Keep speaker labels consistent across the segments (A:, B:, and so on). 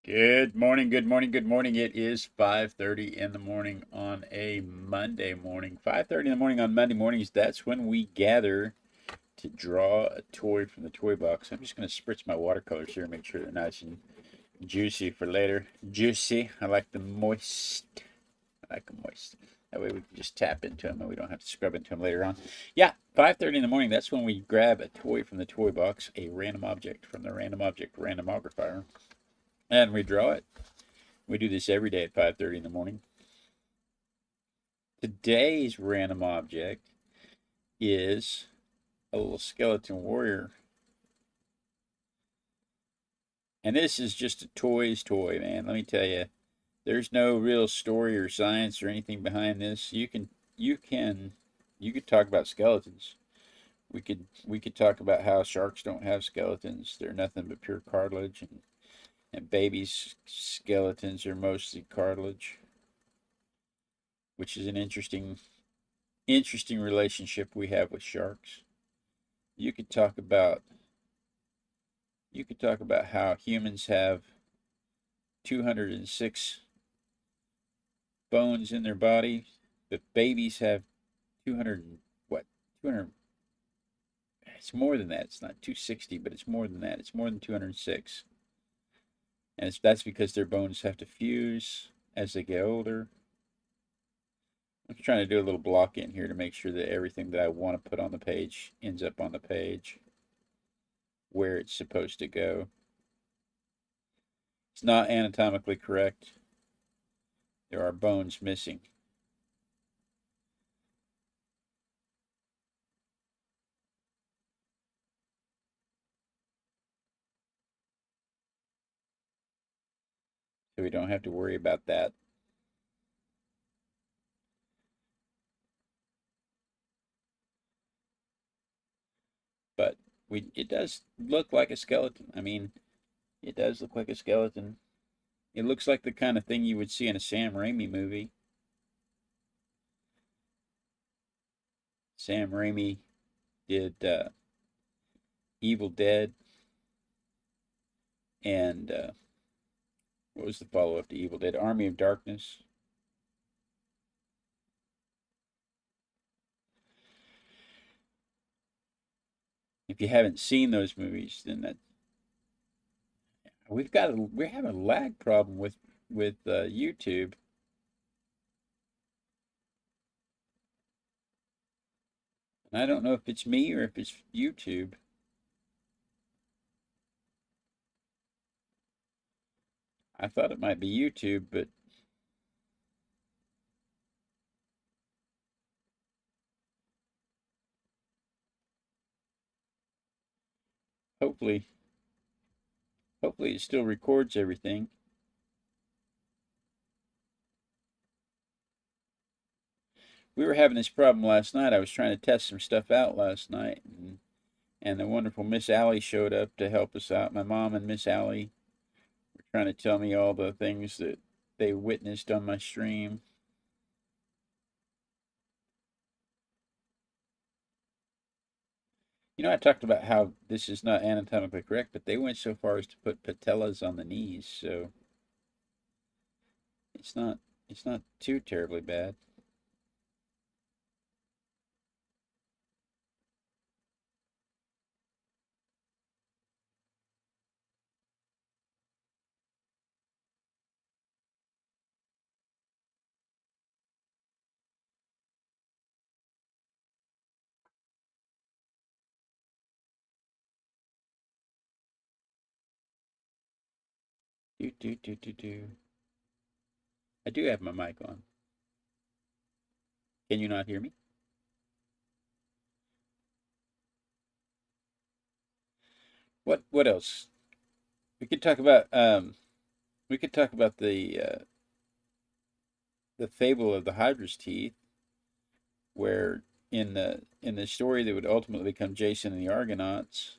A: Good morning, good morning, good morning. It is 5:30 in the morning on a Monday morning. 5:30 in the morning on Monday mornings, that's when we gather to draw a toy from the toy box. I'm just going to spritz my watercolors here, make sure they're nice and juicy for later. Juicy. I like them moist. I like them moist. That way we can just tap into them and we don't have to scrub into them later on. Yeah, 5:30 in the morning, that's when we grab a toy from the toy box, a random object from the Random Object Randomogrifier, and we draw it. We do this every day at 5:30 in the morning. Today's random object is a little skeleton warrior. And this is just a toy's toy, man. Let me tell you, there's no real story or science or anything behind this. You could talk about skeletons. We could talk about how sharks don't have skeletons. They're nothing but pure cartilage, and babies' skeletons are mostly cartilage, which is an interesting relationship we have with sharks. You could talk about how humans have 206 bones in their body, but babies have 200 what? 200. It's more than that. It's not 260, but it's more than that. It's more than 206. And that's because their bones have to fuse as they get older. I'm trying to do a little block in here to make sure that everything that I want to put on the page ends up on the page where it's supposed to go. It's not anatomically correct. There are bones missing. So we don't have to worry about that. But it does look like a skeleton. I mean, it does look like a skeleton. It looks like the kind of thing you would see in a Sam Raimi movie. Sam Raimi did Evil Dead, and what was the follow-up to Evil Dead? Army of Darkness. If you haven't seen those movies, then we're having a lag problem with YouTube. And I don't know if it's me or if it's YouTube. I thought it might be YouTube, but hopefully it still records everything. We were having this problem last night. I was trying to test some stuff out last night, and the wonderful Miss Allie showed up to help us out. My mom and Miss Allie were trying to tell me all the things that they witnessed on my stream. You know, I talked about how this is not anatomically correct, but they went so far as to put patellas on the knees, so it's not too terribly bad. Do do do do do. I do have my mic on. Can you not hear me? What else? We could talk about the fable of the Hydra's teeth, where in the story that would ultimately become Jason and the Argonauts,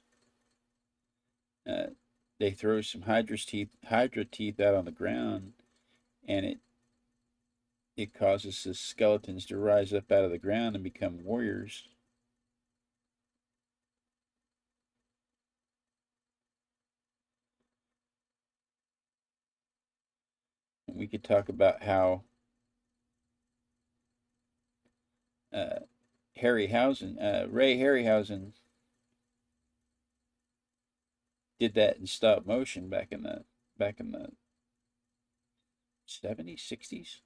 A: uh, they throw some Hydra teeth out on the ground, and it causes the skeletons to rise up out of the ground and become warriors. we could talk about how Ray Harryhausen did that in stop motion back in the 70s, 60s.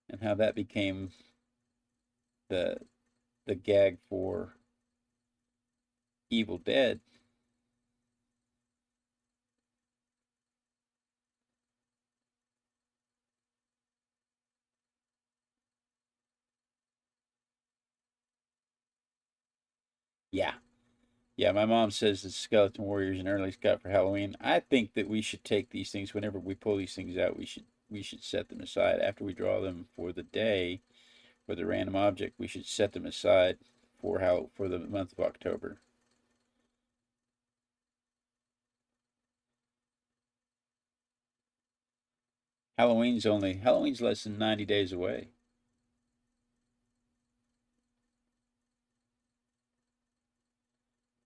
A: And how that became the gag for Evil Dead. Yeah. Yeah, my mom says the Skeleton Warriors and Early Scout for Halloween. I think that we should take these things whenever we pull these things out. We should set them aside after we draw them for the day for the random object. We should set them aside for the month of October. Halloween's less than 90 days away.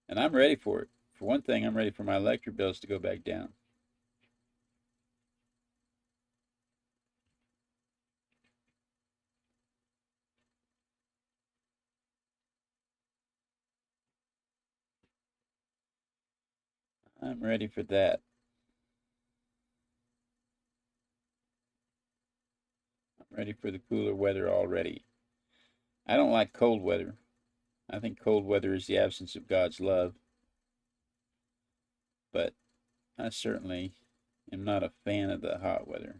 A: And I'm ready for it. For one thing, I'm ready for my electric bills to go back down. I'm ready for that. I'm ready for the cooler weather already. I don't like cold weather. I think cold weather is the absence of God's love. But I certainly am not a fan of the hot weather.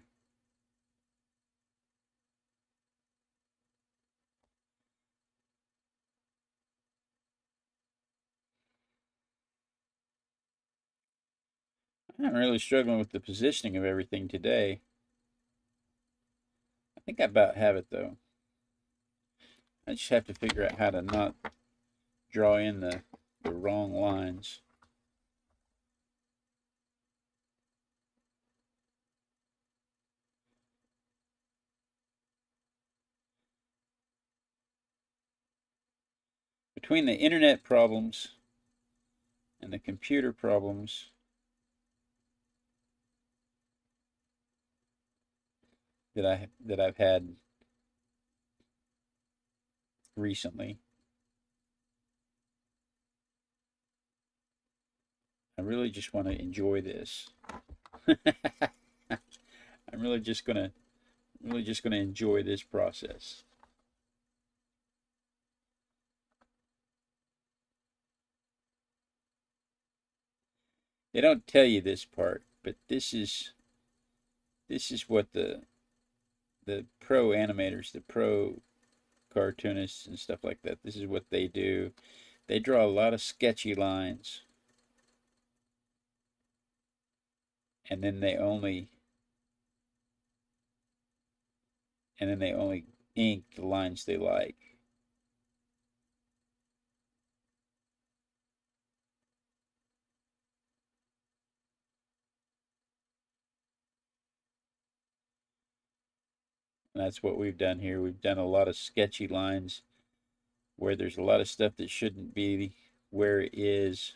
A: I'm really struggling with the positioning of everything today. I think I about have it though. I just have to figure out how to not draw in the wrong lines. Between the internet problems and the computer problems that I've had recently, I really just want to enjoy this. I'm really just gonna enjoy this process. They don't tell you this part, but this is what the pro animators, the pro cartoonists and stuff like that, this is what they do. They draw a lot of sketchy lines, and then they only ink the lines they like. And that's what we've done here. We've done a lot of sketchy lines where there's a lot of stuff that shouldn't be where it is.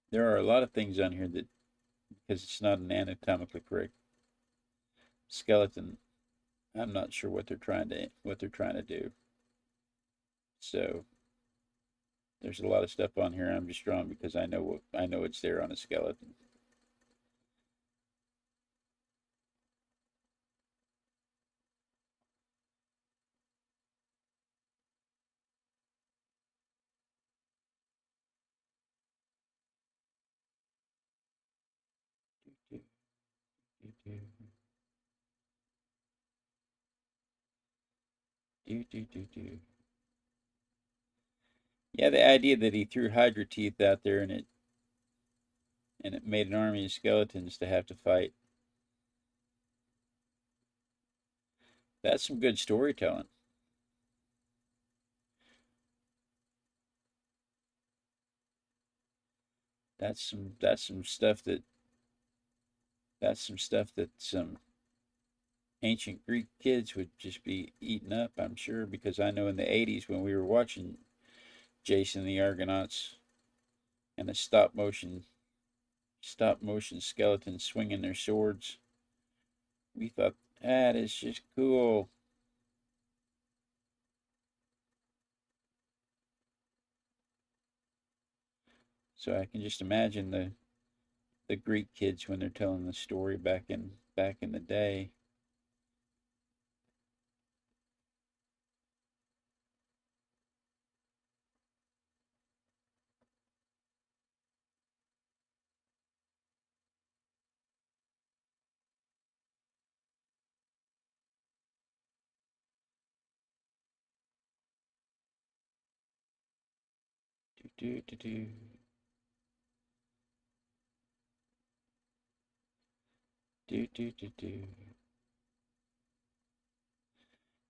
A: There are a lot of things on here that, because it's not an anatomically correct skeleton, I'm not sure what they're trying to do. So there's a lot of stuff on here I'm just drawing because I know it's there on a skeleton. Yeah, the idea that he threw Hydra teeth out there and it made an army of skeletons to have to fight. That's some good storytelling. That's some stuff that some ancient Greek kids would just be eating up, I'm sure, because I know in the 80s when we were watching Jason and the Argonauts, and the stop motion skeletons swinging their swords. We thought that is just cool. So I can just imagine the Greek kids when they're telling the story back in the day. Do, do, do. Do, do, do, do.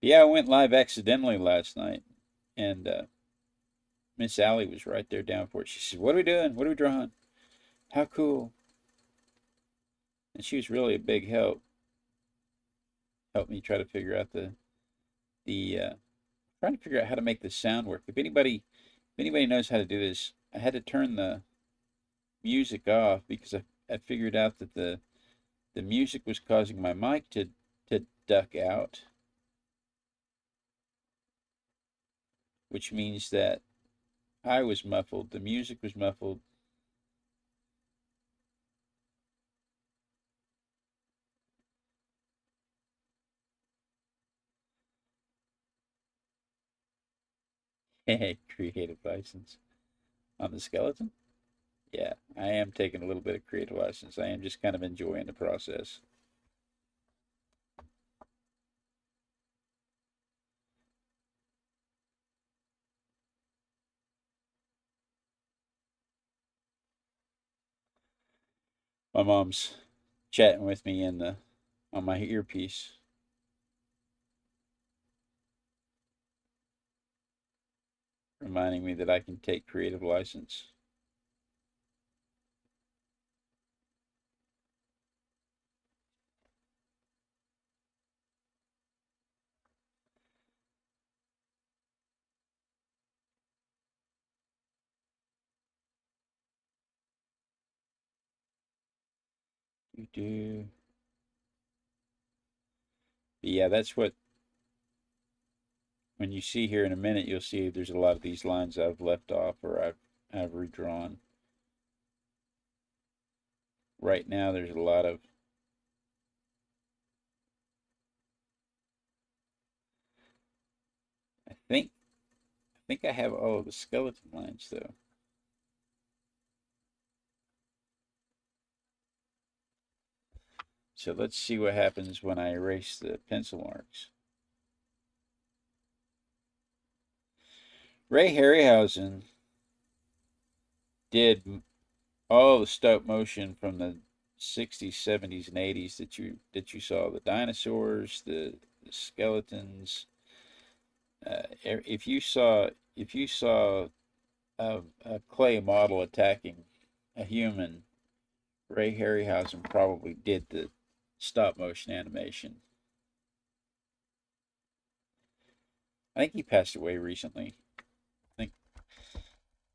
A: Yeah, I went live accidentally last night, and Miss Allie was right there down for it. She said, "What are we doing? What are we drawing? How cool!" And she was really a big help. Helped me try to figure out the trying to figure out how to make the sound work. If anybody knows how to do this, I had to turn the music off because I figured out that the music was causing my mic to duck out, which means that I was muffled, the music was muffled. Creative license on the skeleton. Yeah, I am taking a little bit of creative license. I am just kind of enjoying the process. My mom's chatting with me on my earpiece. Reminding me that I can take creative license. Do do. But yeah, that's what, when you see here in a minute, you'll see there's a lot of these lines I've left off or I've redrawn. Right now, there's a lot of I think I have all of the skeleton lines though. So let's see what happens when I erase the pencil marks. Ray Harryhausen did all the stop motion from the 60s, 70s, and 80s that you saw. The dinosaurs, the skeletons. If you saw a clay model attacking a human, Ray Harryhausen probably did the stop motion animation. I think he passed away recently. I think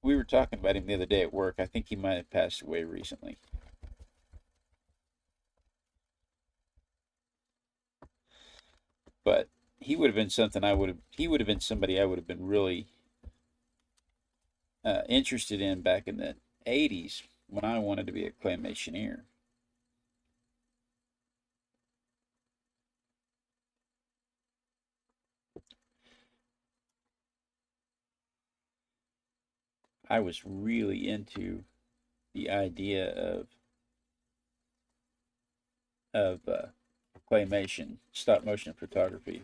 A: we were talking about him the other day at work. I think he might have passed away recently. But he would have been something he would have been somebody I would have been really interested in back in the 80s when I wanted to be a claymationeer. I was really into the idea of claymation, stop motion photography.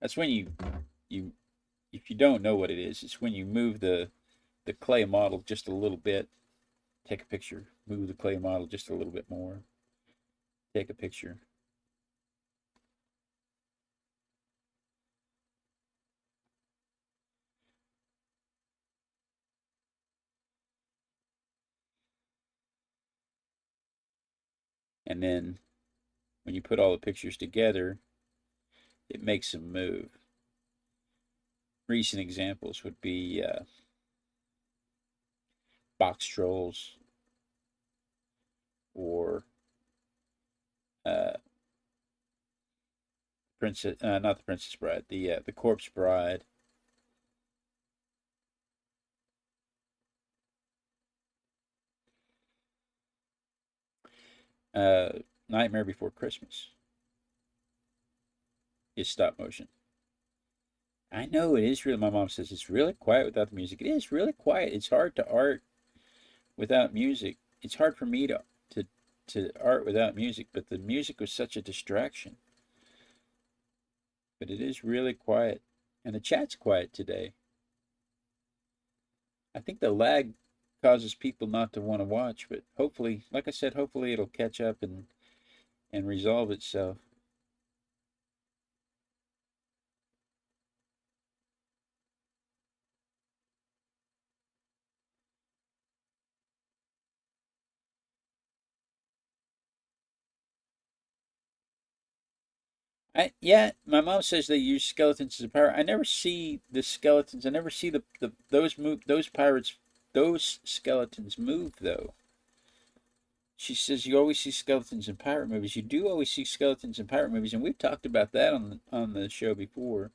A: That's when you if you don't know what it is, it's when you move the clay model just a little bit, take a picture, move the clay model just a little bit more, take a picture. And then when you put all the pictures together, it makes them move. Recent examples would be box trolls or princess, not the Princess Bride, the Corpse Bride. Nightmare Before Christmas is stop motion. I know it is really. My mom says it's really quiet without the music. It is really quiet. It's hard to art without music. It's hard for me to art without music, but the music was such a distraction. But it is really quiet, and the chat's quiet today. I think the lag causes people not to want to watch, but hopefully, like I said, hopefully it'll catch up and resolve itself. Yeah, my mom says they use skeletons as a pirate. I never see the skeletons. I never see those pirates, those skeletons move though. She says you always see skeletons in pirate movies. You do always see skeletons in pirate movies, and we've talked about that on the show before.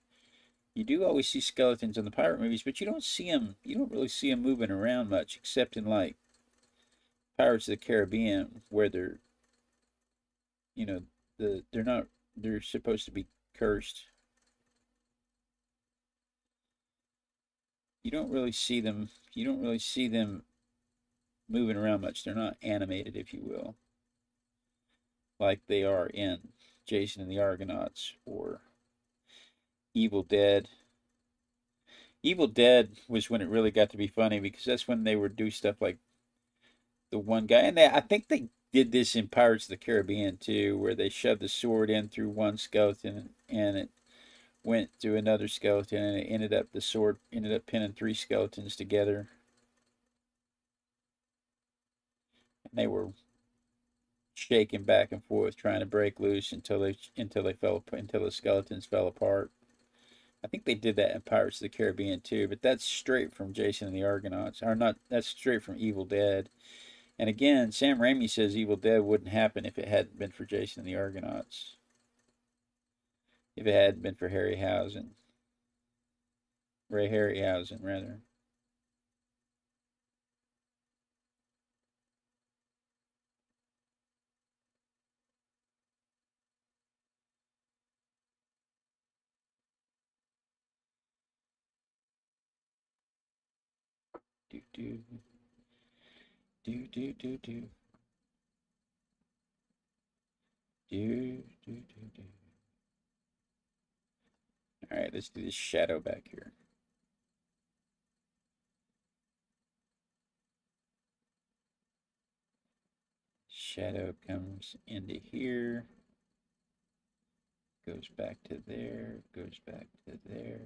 A: You do always see skeletons in the pirate movies, but you don't see them. You don't really see them moving around much, except in like Pirates of the Caribbean, where they're, you know, they're not, they're supposed to be cursed. You don't really see them. You don't really see them moving around much. They're not animated, if you will, like they are in Jason and the Argonauts or Evil Dead. Evil Dead was when it really got to be funny because that's when they would do stuff like the one guy, and I think they did this in Pirates of the Caribbean too, where they shoved the sword in through one skeleton and it went through another skeleton, and it ended up the sword ended up pinning three skeletons together, and they were shaking back and forth trying to break loose until the skeletons fell apart. I think they did that in Pirates of the Caribbean too, but that's straight from Jason and the Argonauts, or not? That's straight from Evil Dead. And again, Sam Raimi says Evil Dead wouldn't happen if it hadn't been for Jason and the Argonauts. If it hadn't been for Ray Harryhausen, rather. Do do do do do do do do do do. All right, let's do this shadow back here. Shadow comes into here, goes back to there, goes back to there.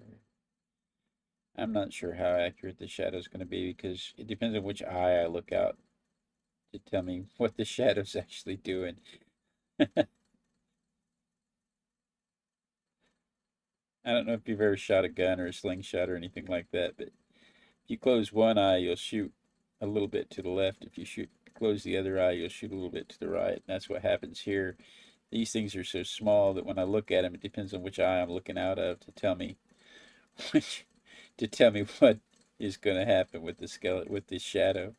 A: I'm not sure how accurate the shadow is going to be because it depends on which eye I look out to tell me what the shadow's actually doing. I don't know if you've ever shot a gun or a slingshot or anything like that, but if you close one eye, you'll shoot a little bit to the left. If you close the other eye, you'll shoot a little bit to the right. And that's what happens here. These things are so small that when I look at them, it depends on which eye I'm looking out of to tell me which, to tell me what is going to happen with the skeleton, with this shadow.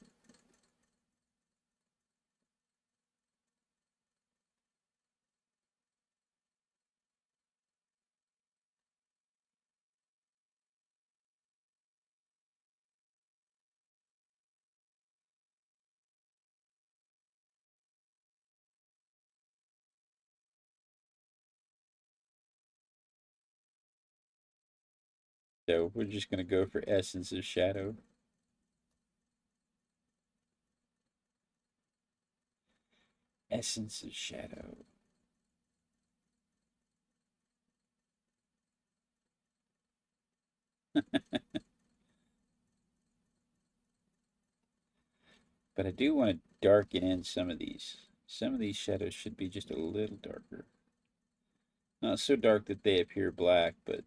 A: So we're just going to go for essence of shadow. Essence of shadow. But I do want to darken in some of these. Some of these shadows should be just a little darker. Not so dark that they appear black, but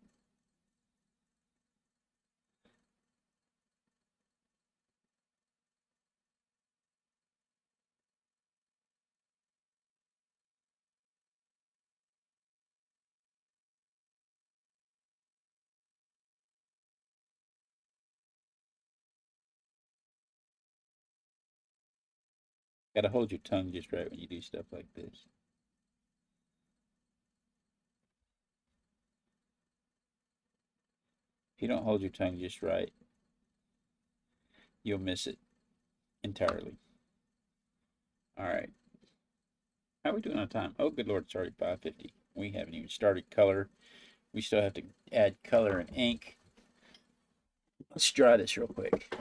A: Gotta hold your tongue just right when you do stuff like this. If you don't hold your tongue just right, you'll miss it entirely. All right. How are we doing on time? Oh, good Lord, it's already 5:50. We haven't even started color. We still have to add color and ink. Let's try this real quick.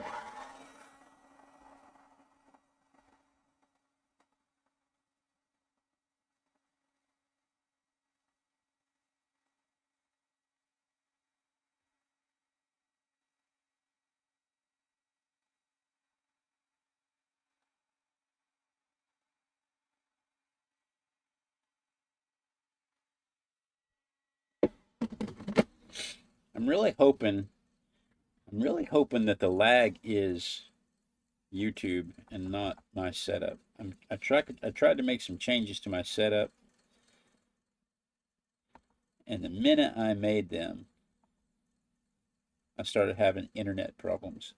A: I'm really hoping that the lag is YouTube and not my setup. I tried to make some changes to my setup, and the minute I made them, I started having internet problems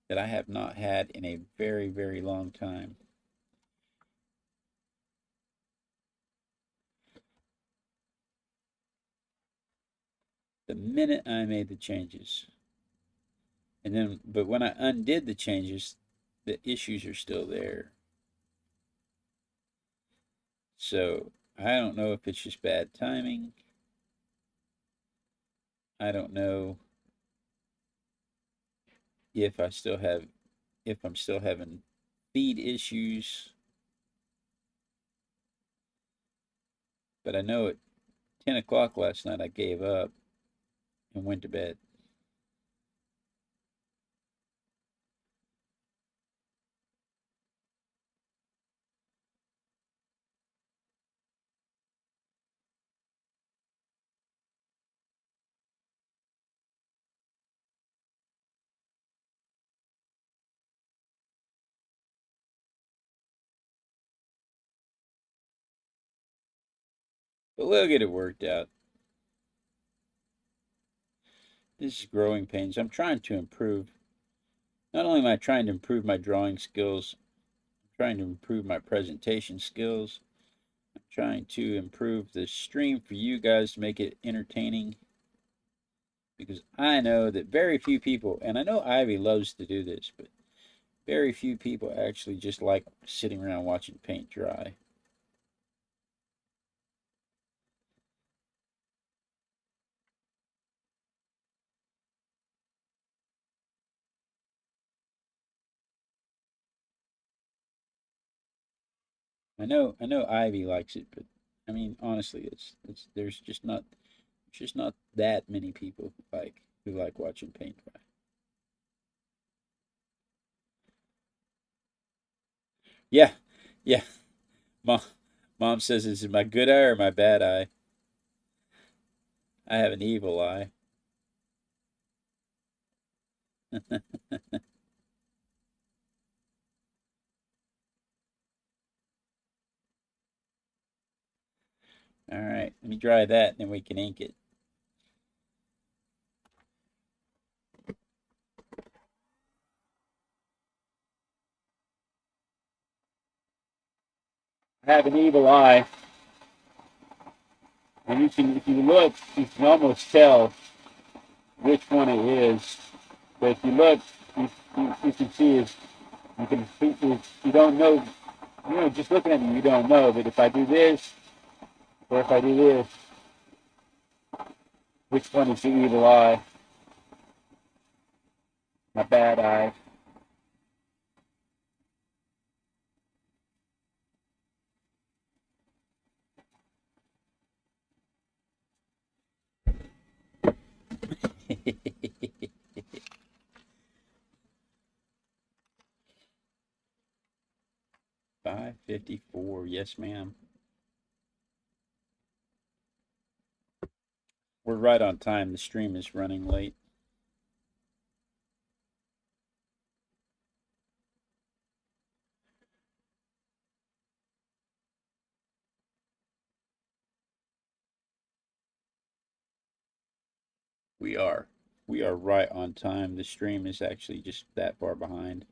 A: that I have not had in a very, very long time. The minute I made the changes. And then, but when I undid the changes, the issues are still there. So I don't know if it's just bad timing. I don't know if I'm still having feed issues. But I know at 10 o'clock last night I gave up and went to bed. But we'll get it worked out. This is growing pains. I'm trying to improve. Not only am I trying to improve my drawing skills, I'm trying to improve my presentation skills. I'm trying to improve the stream for you guys to make it entertaining. Because I know that very few people, and I know Ivy loves to do this, but very few people actually just like sitting around watching paint dry. I know Ivy likes it, but I mean honestly, there's just not that many people who like watching paint dry. Yeah, yeah. Mom, Mom says, "Is it my good eye or my bad eye? I have an evil eye." All right, let me dry that, and then we can ink it. I have an evil eye, and if you look, you can almost tell which one it is. But if you look, you can see if you don't know, just looking at me, you don't know. But if I do this, or if I do this, which one is the evil eye? My bad eye. $5.54. Yes, ma'am. We're right on time. The stream is running late. We are. We are right on time. The stream is actually just that far behind.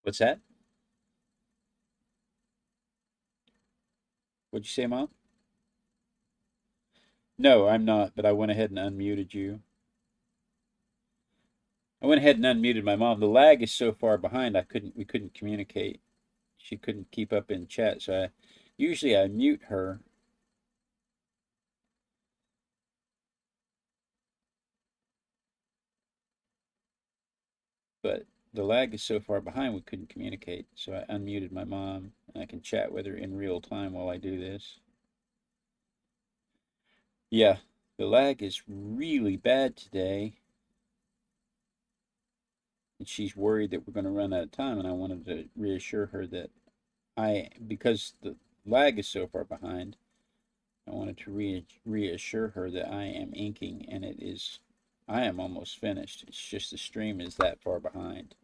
A: What's that? What'd you say, Mom? No, I'm not, but I went ahead and unmuted you. I went ahead and unmuted my mom. The lag is so far behind we couldn't communicate. She couldn't keep up in chat, so usually I mute her. But the lag is so far behind we couldn't communicate, so I unmuted my mom and I can chat with her in real time while I do this. Yeah, the lag is really bad today. And she's worried that we're going to run out of time, and I wanted to reassure her that because the lag is so far behind, I wanted to reassure her that I am inking, and I am almost finished. It's just the stream is that far behind.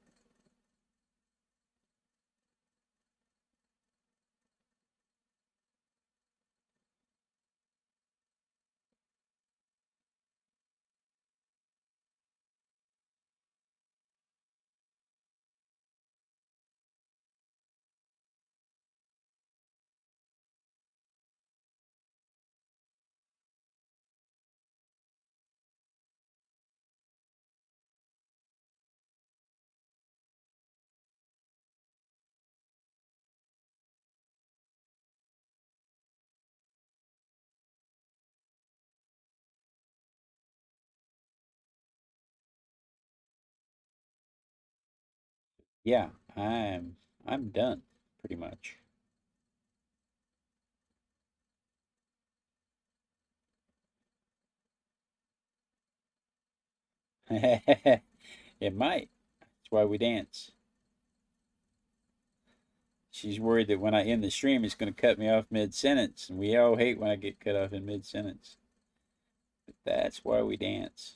A: Yeah, I'm done pretty much. It might. That's why we dance. She's worried that when I end the stream, it's going to cut me off mid-sentence, and we all hate when I get cut off in mid-sentence. But that's why we dance.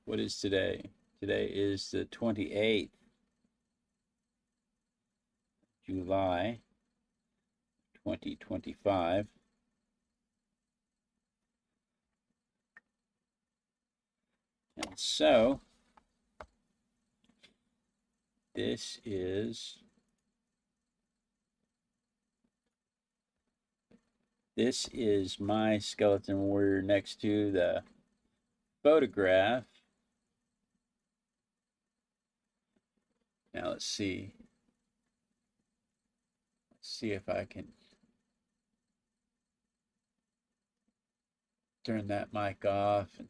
A: What is today? Today is the 28th July 2025. And so this is my skeleton warrior next to the photograph. Now let's see. Let's see if I can turn that mic off and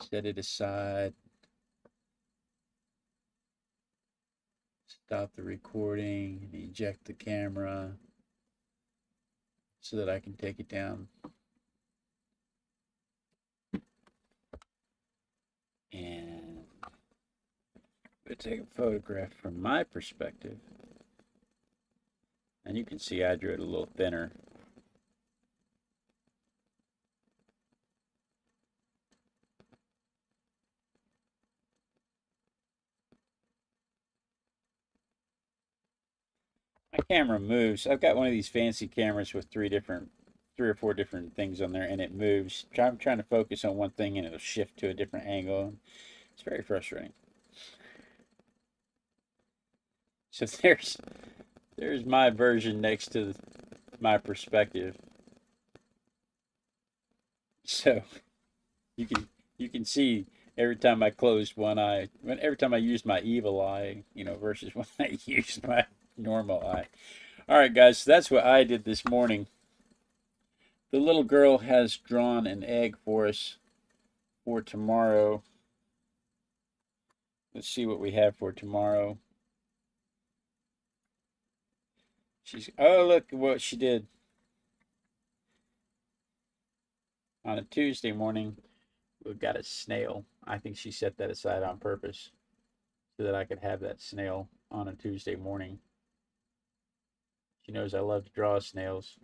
A: set it aside. Stop the recording and eject the camera so that I can take it down. And I'm going to take a photograph from my perspective. And you can see I drew it a little thinner. My camera moves. I've got one of these fancy cameras with three or four different things on there, and it moves. I'm trying to focus on one thing, and it'll shift to a different angle. It's very frustrating. So there's my version next to my perspective. So you can see every time I closed one eye, every time I used my evil eye, versus when I used my normal eye. All right, guys, so that's what I did this morning. The little girl has drawn an egg for us for tomorrow. Let's see what we have for tomorrow. Oh, look at what she did. On a Tuesday morning, we've got a snail. I think she set that aside on purpose so that I could have that snail on a Tuesday morning. She knows I love to draw snails.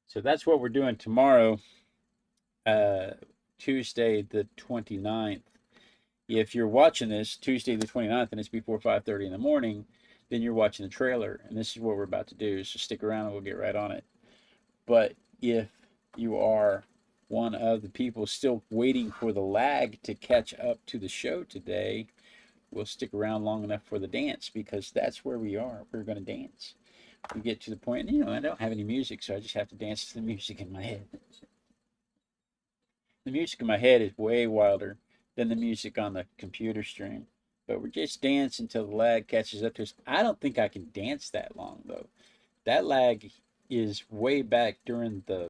A: So that's what we're doing tomorrow, Tuesday the 29th. If you're watching this Tuesday the 29th and it's before 5:30 in the morning, then you're watching the trailer. And this is what we're about to do. So stick around and we'll get right on it. But if you are one of the people still waiting for the lag to catch up to the show today. We'll stick around long enough for the dance, because that's where we are. We're going to dance. We get to the point, I don't have any music, so I just have to dance to the music in my head. The music in my head is way wilder than the music on the computer stream. But we're just dancing until the lag catches up to us. I don't think I can dance that long, though. That lag is way back during the